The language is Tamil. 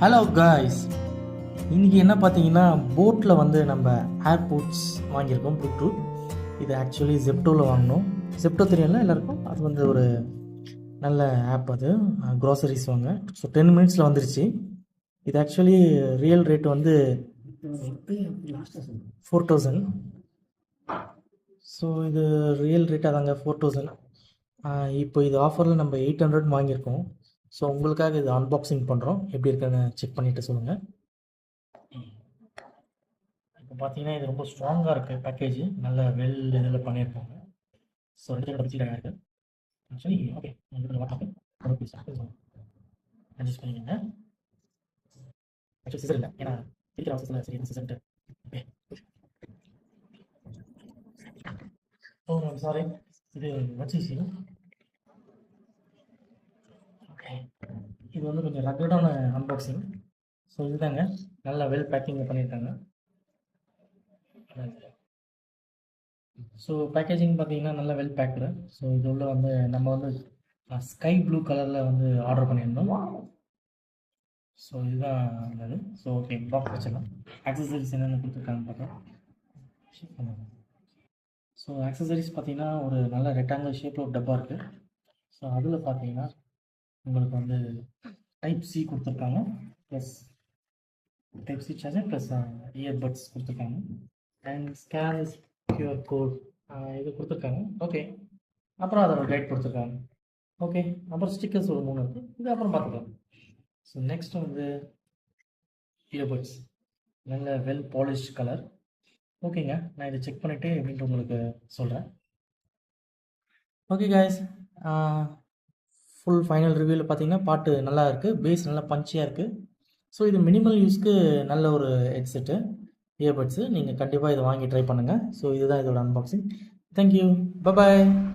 ஹலோ காய்ஸ், இன்றைக்கி என்ன பார்த்தீங்கன்னா போட்டில் வந்து நம்ம ஏர்போர்ட்ஸ் வாங்கியிருக்கோம் ப்ளூடூத். இது ஆக்சுவலி ஜெப்டோவில் வாங்கினோம். ஜெப்டோ தெரியல எல்லாருக்கும், அது வந்து ஒரு நல்ல ஆப். அது க்ராசரிஸ் வாங்க. ஸோ 10 மினிட்ஸில் வந்துருச்சு. இது ஆக்சுவலி ரியல் ரேட் வந்து 4000. ஸோ இது ரியல் ரேட்டாக தாங்க 4000. இப்போ இது ஆஃபரில் நம்ம 800 வாங்கியிருக்கோம். ஸோ உங்களுக்காக இது அன்பாக்சிங் பண்ணுறோம். எப்படி இருக்குன்னு செக் பண்ணிவிட்டு சொல்லுங்கள். இப்போ பார்த்தீங்கன்னா இது ரொம்ப ஸ்ட்ராங்காக இருக்குது. பேக்கேஜ் நல்ல இதில் பண்ணியிருக்காங்க. ஸோ 2 பட்ஜெட்டாக இருக்குது ஆக்சுவலி. ஓகே, உங்களுக்கு வாட்ஸ்அப் அட்ஜஸ்ட் பண்ணிக்கோங்க. ஆக்சுவலி சிசர் இல்லை, ஏன்னா இருக்கிற அவசரத்தில் சரி சிசர்ட்டு. ஓ சாரி, இது வச்சிச்சு. ஓகே, இது வந்து கொஞ்சம் ரகடான அன்பாக்சிங். ஸோ இதுதாங்க, நல்லா பேக்கிங் பண்ணியிருக்காங்க. ஸோ பேக்கேஜிங் பார்த்தீங்கன்னா நல்லா பேக்டு. ஸோ இது உள்ள வந்து நம்ம வந்து ஸ்கை ப்ளூ கலரில் வந்து ஆர்டர் பண்ணியிருந்தோம். ஸோ இதுதான் நல்லது. ஸோ ஓகே, பாக்ஸ் வச்சிடலாம். ஆக்சசரிஸ் என்னென்ன கொடுத்துருக்காங்கன்னு பார்த்தோம். ஸோ ஆக்சசரிஸ் பார்த்தீங்கன்னா ஒரு நல்ல ரெக்டாங்கிள் ஷேப்பில் ஒரு டப்பா இருக்குது. ஸோ அதில் பார்த்தீங்கன்னா உங்களுக்கு வந்து டைப் சி கொடுத்துருக்காங்க, plus type C charger plus earbuds கொடுத்துருக்காங்க. அண்ட் ஸ்கேன் கியூஆர் கோட் இது கொடுத்துருக்காங்க. ஓகே, அப்புறம் அதோட கைட் கொடுத்துருக்காங்க. ஓகே, அப்புறம் ஸ்டிக்கர்ஸ் ஒரு 3 இருக்குது. இது அப்புறம் பார்த்துக்கலாம். ஸோ நெக்ஸ்ட் வந்து இயர்பட்ஸ், நல்ல பாலிஷ்ட் கலர். ஓகேங்க, நான் இதை செக் பண்ணிவிட்டு எப்படின்ட்டு உங்களுக்கு சொல்கிறேன். ஓகே காய்ஸ், ஃபுல் ஃபைனல் ரிவ்யூவில் பார்த்தீங்கன்னா பாட்டு நல்லா இருக்குது, பேஸ் நல்லா பஞ்சியாக இருக்குது. ஸோ இது மினிமல் யூஸ்க்கு நல்ல ஒரு ஹெட்செட்டு, இயர்பட்ஸு. நீங்கள் கண்டிப்பாக இதை வாங்கி ட்ரை பண்ணுங்கள். ஸோ இதுதான் இதோட அன்பாக்சிங். Thank you, bye bye.